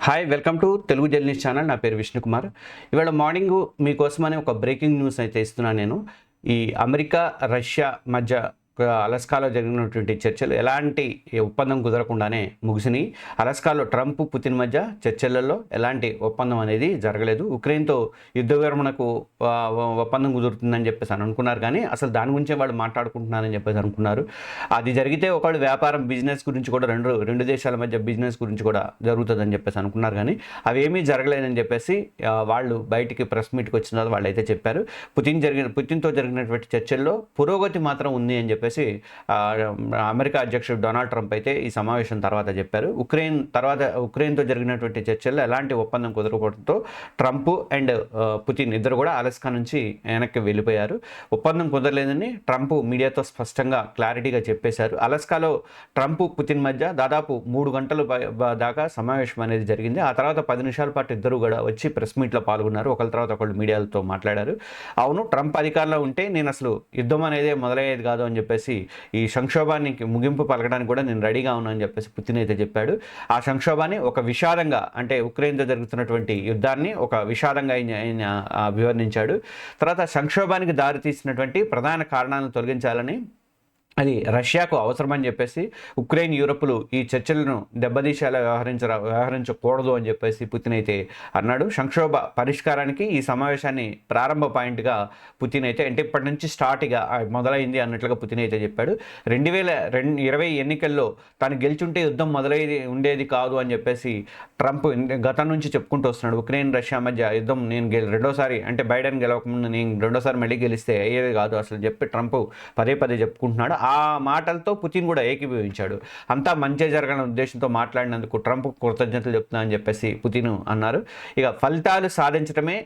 Hi welcome to Telugu journalist channel. నా పేరు విష్ణుకుమార్. ఇవాళ మార్నింగ్ మీకోసమని ఒక బ్రేకింగ్ న్యూస్ అయితే ఇస్తున్నాను నేను. ఈ అమెరికా రష్యా మధ్య అలస్కాలో జరిగినటువంటి చర్చలు ఎలాంటి ఒప్పందం కుదరకుండానే ముగిసినాయి. అలస్కాలో ట్రంప్ పుతిన్ మధ్య చర్చలలో ఎలాంటి ఒప్పందం అనేది జరగలేదు. ఉక్రెయిన్తో యుద్ధ విరమణకు ఒప్పందం కుదురుతుందని చెప్పేసి అనుకున్నారు, కానీ అసలు దాని గురించే వాళ్ళు మాట్లాడుకుంటున్నారని చెప్పేసి అనుకున్నారు. అది జరిగితే ఒకళ్ళు వ్యాపారం బిజినెస్ గురించి కూడా రెండు దేశాల మధ్య బిజినెస్ గురించి కూడా జరుగుతుందని చెప్పేసి అనుకున్నారు, కానీ అవేమీ జరగలేదని చెప్పేసి వాళ్ళు బయటికి ప్రెస్ మీట్కి వచ్చిన తర్వాత వాళ్ళు అయితే చెప్పారు. పుతిన్తో జరిగినటువంటి చర్చల్లో పురోగతి మాత్రం ఉంది అని చెప్పేసి అమెరికా అధ్యక్షుడు డొనాల్డ్ ట్రంప్ అయితే ఈ సమావేశం తర్వాత చెప్పారు. ఉక్రెయిన్తో జరిగినటువంటి చర్చల్లో ఎలాంటి ఒప్పందం కుదరకపోవడంతో ట్రంప్ అండ్ పుతిన్ ఇద్దరు కూడా అలస్కా నుంచి వెనక్కి వెళ్ళిపోయారు. ఒప్పందం కుదరలేదని ట్రంప్ మీడియాతో స్పష్టంగా క్లారిటీగా చెప్పేశారు. అలస్కాలో ట్రంప్ పుతిన్ మధ్య దాదాపు 3 గంటల దాకా సమావేశం అనేది జరిగింది. ఆ తర్వాత 10 నిమిషాల పాటు ఇద్దరు కూడా వచ్చి ప్రెస్ మీట్లో పాల్గొన్నారు. ఒకరి తర్వాత ఒకళ్ళు మీడియాలతో మాట్లాడారు. అవును, ట్రంప్ అధికారంలో ఉంటే నేను అసలు యుద్ధం అనేది మొదలయ్యేది కాదు అని చెప్పేసి ఈ సంక్షోభానికి ముగింపు పలకడానికి కూడా నేను రెడీగా ఉన్నా అని చెప్పేసి పుతిన్ అయితే చెప్పాడు. ఆ సంక్షోభాన్ని ఒక విషాదంగా, అంటే ఉక్రెయిన్తో జరుగుతున్నటువంటి యుద్ధాన్ని ఒక విషాదంగా ఆయన వివరించాడు. తర్వాత సంక్షోభానికి దారితీసినటువంటి ప్రధాన కారణాలను తొలగించాలని, అది రష్యాకు అవసరమని చెప్పేసి ఉక్రెయిన్ యూరోపులు ఈ చర్చలను దెబ్బతీసేలా వ్యవహరించకూడదు అని చెప్పేసి పుతిన్ అయితే అన్నాడు. సంక్షోభ పరిష్కారానికి ఈ సమావేశాన్ని ప్రారంభ పాయింట్గా పుతిన్ అయితే, అంటే ఇప్పటి నుంచి స్టార్ట్గా మొదలైంది అన్నట్లుగా పుతిన్ అయితే చెప్పాడు. 2020 ఎన్నికల్లో తాను గెలిచుంటే యుద్ధం ఉండేది కాదు అని చెప్పేసి ట్రంప్ గతం నుంచి చెప్పుకుంటూ వస్తున్నాడు. ఉక్రెయిన్ రష్యా మధ్య యుద్ధం నేను రెండోసారి, అంటే బైడెన్ గెలవకముందు నేను రెండోసారి మళ్ళీ గెలిస్తే అయ్యేది కాదు అసలు చెప్పి ట్రంప్ పదే చెప్పుకుంటున్నాడు. ఆ మాటలతో పుతిన్ కూడా ఏకీభవించాడు. అంతా మంచి జరగాలనే ఉద్దేశంతో మాట్లాడినందుకు ట్రంప్ కృతజ్ఞతలు చెప్తున్నా అని చెప్పేసి పుతిన్ అన్నారు. ఇక ఫలితాలు సాధించడమే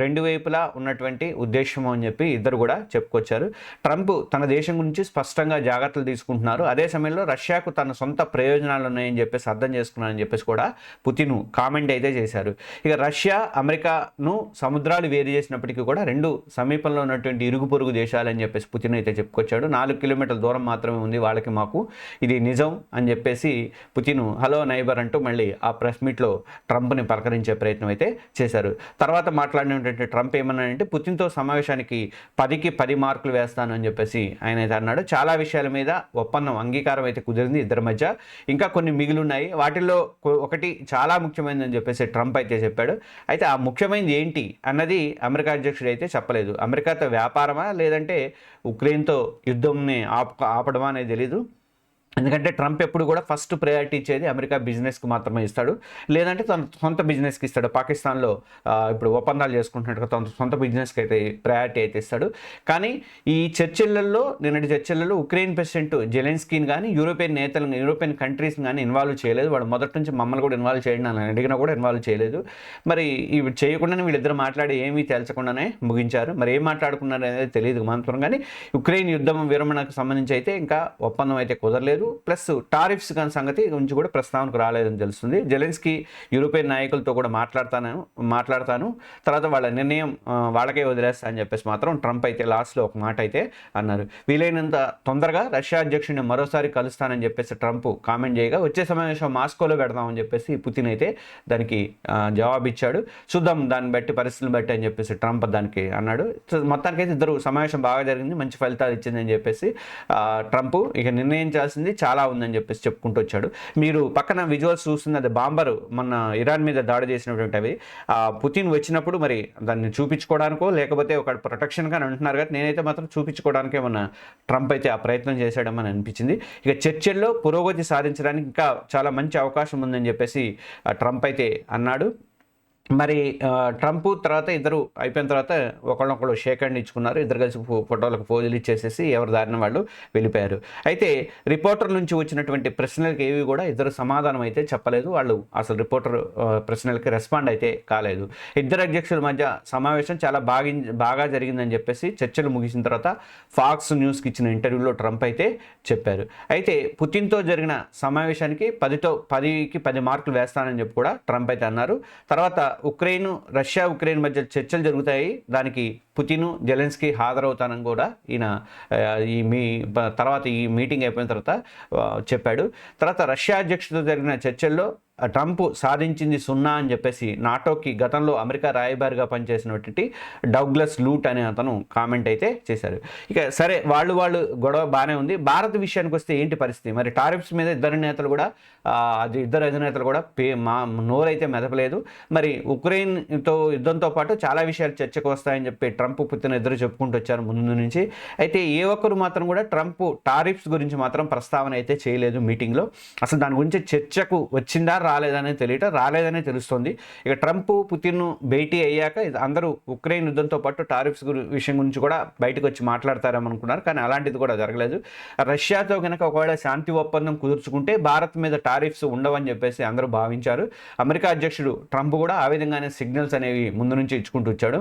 రెండు వైపులా ఉన్నటువంటి ఉద్దేశం అని చెప్పి ఇద్దరు కూడా చెప్పుకొచ్చారు. ట్రంప్ తన దేశం గురించి స్పష్టంగా జాగ్రత్తలు తీసుకుంటున్నారు. అదే సమయంలో రష్యాకు తన సొంత ప్రయోజనాలు ఉన్నాయని చెప్పేసి అర్థం చేసుకున్నారని చెప్పేసి కూడా పుతిన్ కామెంట్ అయితే చేశారు. ఇక రష్యా అమెరికాను సముద్రాలు వేరు చేసినప్పటికీ కూడా రెండు సమీపంలో ఉన్నటువంటి ఇరుగు పొరుగు దేశాలని చెప్పేసి పుతిన్ అయితే చెప్పుకొచ్చాడు. 4 కిలోమీటర్ల దూరం మాత్రమే ఉంది వాళ్ళకి మాకు, ఇది నిజం అని చెప్పేసి పుతిన్ హలో నైబర్ అంటూ మళ్ళీ ఆ ప్రెస్ మీట్లో ట్రంప్ని పలకరించే ప్రయత్నం అయితే చేశారు. తర్వాత మాట్లాడినటువంటి ట్రంప్ ఏమన్నాడంటే, పుతిన్తో సమావేశానికి 10కి 10 మార్కులు వేస్తాను అని చెప్పేసి ఆయన అయితే అన్నాడు. చాలా విషయాల మీద ఒప్పందం అంగీకారం అయితే కుదిరింది ఇద్దరి మధ్య, ఇంకా కొన్ని మిగిలి ఉన్నాయి, వాటిల్లో ఒకటి చాలా ముఖ్యమైనదని చెప్పేసి ట్రంప్ అయితే చెప్పాడు. అయితే ఆ ముఖ్యమైనది ఏంటి అన్నది అమెరికా అధ్యక్షుడు అయితే చెప్పలేదు. అమెరికాతో వ్యాపారమా లేదంటే ఉక్రెయిన్తో యుద్ధంని ఆపడమా అనేది తెలీదు. ఎందుకంటే ట్రంప్ ఎప్పుడు కూడా ఫస్ట్ ప్రయారిటీ ఇచ్చేది అమెరికా బిజినెస్కి మాత్రమే ఇస్తాడు, లేదంటే తన సొంత బిజినెస్కి ఇస్తాడు. పాకిస్తాన్లో ఇప్పుడు ఒప్పందాలు చేసుకుంటున్నట్టుగా తన సొంత బిజినెస్కి అయితే ప్రయారిటీ అయితే ఇస్తాడు. కానీ ఈ నిన్నటి చర్చలలో ఉక్రెయిన్ ప్రెసిడెంట్ జెలెన్స్కీని కానీ యూరోపియన్ కంట్రీస్ని కానీ ఇన్వాల్వ్ చేయలేదు. వాడు మొదటి నుంచి మమ్మల్ని కూడా ఇన్వాల్వ్ చేయండి అని అడిగినా కూడా ఇన్వాల్వ్ చేయలేదు. మరి ఇవి చేయకుండానే వీళ్ళిద్దరు మాట్లాడి ఏమీ తేల్చకుండానే ముగించారు. మరి ఏం మాట్లాడుకున్నారు అనేది తెలియదు మాత్రం, కానీ ఉక్రెయిన్ యుద్ధం విరమణకు సంబంధించి అయితే ఇంకా ఒప్పందం అయితే కుదరలేదు. ప్లస్ టారిఫ్స్ కానీ సంగతి గురించి కూడా ప్రస్తావనకు రాలేదని తెలుస్తుంది. జెలెన్స్కీ యూరోపియన్ నాయకులతో కూడా మాట్లాడతాను, తర్వాత వాళ్ళ నిర్ణయం వాళ్ళకే వదిలేస్తా అని చెప్పేసి మాత్రం ట్రంప్ అయితే లాస్ట్లో ఒక మాట అయితే అన్నారు. వీలైనంత తొందరగా రష్యా అధ్యక్షుడిని మరోసారి కలుస్తానని చెప్పేసి ట్రంప్ కామెంట్ చేయగా, వచ్చే సమావేశం మాస్కోలో పెడదామని చెప్పేసి పుతిన్ అయితే దానికి జవాబిచ్చాడు. చూద్దాం దాన్ని బట్టి, పరిస్థితులను బట్టి అని చెప్పేసి ట్రంప్ దానికి అన్నాడు. మొత్తానికైతే ఇద్దరు సమావేశం బాగా జరిగింది, మంచి ఫలితాలు ఇచ్చిందని చెప్పేసి ట్రంప్ ఇక నిర్ణయించాల్సింది చాలా ఉందని చెప్పేసి చెప్పుకుంటూ వచ్చాడు. మీరు పక్కన విజువల్స్ చూస్తుంది, అది బాంబర్ మన ఇరాన్ మీద దాడి చేసినటువంటి అవి. పుతిన్ వచ్చినప్పుడు మరి దాన్ని చూపించుకోవడానికో లేకపోతే ఒక ప్రొటెక్షన్ కానీ అంటున్నారు, కానీ నేనైతే మాత్రం చూపించుకోవడానికే మన ట్రంప్ అయితే ఆ ప్రయత్నం చేశాడమని అనిపించింది. ఇక చర్చల్లో పురోగతి సాధించడానికి ఇంకా చాలా మంచి అవకాశం ఉందని చెప్పేసి ట్రంప్ అయితే అన్నాడు. మరి ట్రంప్ తర్వాత ఇద్దరు అయిపోయిన తర్వాత ఒకళ్ళొకళ్ళు షేక్ హ్యాండ్ ఇచ్చుకున్నారు. ఇద్దరు కలిసి ఫోటోలకు పోజులు ఇచ్చేసేసి ఎవరి దారిన వాళ్ళు వెళ్ళిపోయారు. అయితే రిపోర్టర్ నుంచి వచ్చినటువంటి ప్రశ్నలకు ఏవి కూడా ఇద్దరు సమాధానం అయితే చెప్పలేదు. వాళ్ళు అసలు రిపోర్టర్ ప్రశ్నలకి రెస్పాండ్ అయితే కాలేదు. ఇద్దరు అధ్యక్షుల మధ్య సమావేశం చాలా బాగా జరిగిందని చెప్పేసి చర్చలు ముగిసిన తర్వాత ఫాక్స్ న్యూస్కి ఇచ్చిన ఇంటర్వ్యూలో ట్రంప్ అయితే చెప్పారు. అయితే పుతిన్తో జరిగిన సమావేశానికి 10కి 10 మార్కులు వేస్తానని చెప్పి కూడా ట్రంప్ అయితే అన్నారు. తర్వాత రష్యా ఉక్రెయిన్ మధ్య చర్చలు జరుగుతాయి, దానికి పుతిన్ జెలెన్స్కీ హాజరవుతానని కూడా ఈయన తర్వాత ఈ మీటింగ్ అయిపోయిన తర్వాత చెప్పాడు. తర్వాత రష్యా అధ్యక్షుడితో జరిగిన చర్చల్లో ట్రంప్ సాధించింది సున్నా అని చెప్పేసి నాటోకి గతంలో అమెరికా రాయబారిగా పనిచేసినటువంటి డగ్లస్ లూట్ అనే అతను కామెంట్ అయితే చేశారు. ఇక సరే వాళ్ళు గొడవ బాగానే ఉంది. భారత్ విషయానికి వస్తే ఏంటి పరిస్థితి? మరి టారిఫ్స్ మీద ఇద్దరు అధినేతలు కూడా నోరైతే మెదపలేదు. మరి ఉక్రెయిన్తో యుద్ధంతో పాటు చాలా విషయాలు చర్చకు వస్తాయని చెప్పి ట్రంప్ పుతిన్ ఇద్దరు చెప్పుకుంటూ వచ్చారు ముందు నుంచి. అయితే ఏ ఒక్కరు మాత్రం కూడా ట్రంప్ టారిఫ్స్ గురించి మాత్రం ప్రస్తావన అయితే చేయలేదు మీటింగ్లో. అసలు దాని గురించి చర్చకు వచ్చిందా రాలేదనే రాలేదనే తెలుస్తుంది. ఇక ట్రంప్ పుతిన్ భేటీ అయ్యాక అందరూ ఉక్రెయిన్ యుద్ధంతో పాటు టారిఫ్స్ విషయం గురించి కూడా బయటకు వచ్చి మాట్లాడతారేమో అనుకున్నారు, కానీ అలాంటిది కూడా జరగలేదు. రష్యాతో కనుక ఒకవేళ శాంతి ఒప్పందం కుదుర్చుకుంటే భారత్ మీద టారిఫ్స్ ఉండవని చెప్పేసి అందరూ భావించారు. అమెరికా అధ్యక్షుడు ట్రంప్ కూడా ఆ విధంగానే సిగ్నల్స్ అనేవి ముందు నుంచి ఇచ్చుకుంటూ వచ్చాడు.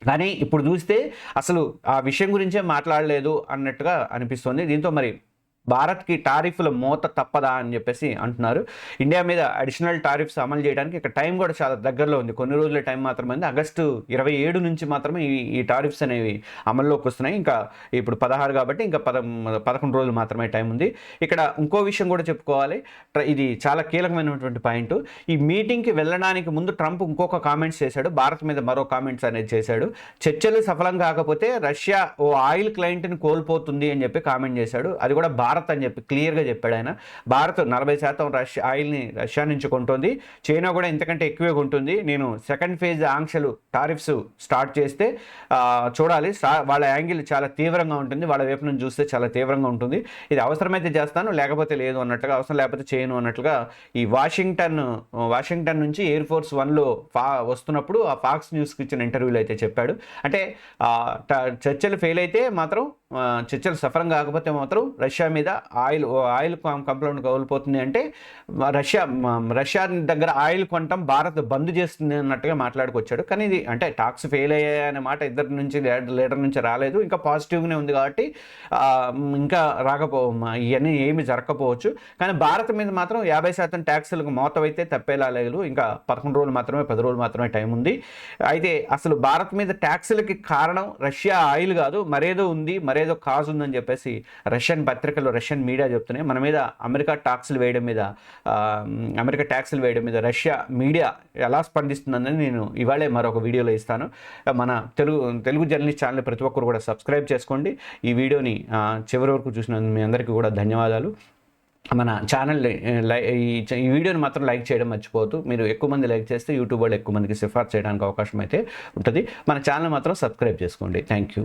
కానీ ఇప్పుడు చూస్తే అసలు ఆ విషయం గురించే మాట్లాడలేదు అన్నట్టుగా అనిపిస్తుంది. దీంతో మరి భారత్కి టారిఫ్ల మోత తప్పదా అని చెప్పేసి అంటున్నారు. ఇండియా మీద అడిషనల్ టారిఫ్స్ అమలు చేయడానికి ఇక టైం కూడా చాలా దగ్గరలో ఉంది. కొన్ని రోజుల టైం మాత్రమే ఉంది. ఆగస్టు 27 నుంచి మాత్రమే ఈ టారిఫ్స్ అనేవి అమల్లోకి వస్తున్నాయి. ఇంకా ఇప్పుడు 16 కాబట్టి ఇంకా 11 రోజులు మాత్రమే టైం ఉంది. ఇక్కడ ఇంకో విషయం కూడా చెప్పుకోవాలి, ఇది చాలా కీలకమైనటువంటి పాయింట్. ఈ మీటింగ్కి వెళ్ళడానికి ముందు ట్రంప్ ఇంకొక కామెంట్స్ చేశాడు, భారత్ మీద మరో కామెంట్స్ అనేది చేశాడు. చర్చలు సఫలం కాకపోతే రష్యా ఓ ఆయిల్ క్లయింట్ని కోల్పోతుంది అని చెప్పి కామెంట్ చేశాడు. అది కూడా భారత్ అని చెప్పి క్లియర్గా చెప్పాడు ఆయన. భారత్ 40% ఆయిల్ని రష్యా నుంచి కొంటుంది, చైనా కూడా ఇంతకంటే ఎక్కువే కొంటుంది. నేను సెకండ్ ఫేజ్ ఆంక్షలు టారిఫ్స్ స్టార్ట్ చేస్తే చూడాలి, వాళ్ళ యాంగిల్ చాలా తీవ్రంగా ఉంటుంది, వాళ్ళ వైపు నుంచి చూస్తే చాలా తీవ్రంగా ఉంటుంది. ఇది అవసరమైతే చేస్తాను, లేకపోతే లేదు అన్నట్లుగా, అవసరం లేకపోతే చేయను అన్నట్లుగా ఈ వాషింగ్టన్ నుంచి ఎయిర్ ఫోర్స్ 1లో వస్తున్నప్పుడు ఆ ఫాక్స్ న్యూస్కి ఇచ్చిన ఇంటర్వ్యూలో అయితే చెప్పాడు. అంటే చర్చలు ఫెయిల్ అయితే మాత్రం, చర్చలు సఫలం కాకపోతే మాత్రం రష్యా మీద ఆయిల్ కంప్లైంట్ కోల్పోతుంది. అంటే రష్యా దగ్గర ఆయిల్ కొనటం భారత్ బంద్ చేస్తుంది అన్నట్టుగా మాట్లాడుకొచ్చాడు. కానీ ఇది అంటే టాక్స్ ఫెయిల్ అయ్యాయనే మాట ఇద్దరి నుంచి లీడర్ నుంచి రాలేదు. ఇంకా పాజిటివ్గానే ఉంది కాబట్టి ఇంకా ఇవన్నీ ఏమి జరగకపోవచ్చు. కానీ భారత్ మీద మాత్రం 50% ట్యాక్సులకు మోతవైతే తప్పేలా లేదు. ఇంకా 11 రోజులు మాత్రమే 10 రోజులు మాత్రమే టైం ఉంది. అయితే అసలు భారత్ మీద ట్యాక్సులకి కారణం రష్యా ఆయిల్ కాదు, మరేదో ఉంది, మరేదో కాజ్ ఉందని చెప్పేసి రష్యన్ పత్రికలు, రష్యన్ మీడియా చెప్తున్నాయి. మన మీద అమెరికా ట్యాక్సులు వేయడం మీద రష్యా మీడియా ఎలా స్పందిస్తుందని నేను ఇవాళే మరొక వీడియోలో ఇస్తాను. మన తెలుగు జర్నలిస్ట్ ఛానల్ ప్రతి ఒక్కరు కూడా సబ్స్క్రైబ్ చేసుకోండి. ఈ వీడియోని చివరి వరకు చూసినందుకు మీ అందరికీ కూడా ధన్యవాదాలు. మన ఛానల్ ఈ వీడియోని మాత్రం లైక్ చేయడం మర్చిపోవద్దు. మీరు ఎక్కువ మంది లైక్ చేస్తే యూట్యూబ్ వాళ్ళు ఎక్కువ మందికి సిఫార్సు చేయడానికి అవకాశం అయితే ఉంటుంది. మన ఛానల్ మాత్రం సబ్స్క్రైబ్ చేసుకోండి. Thank you.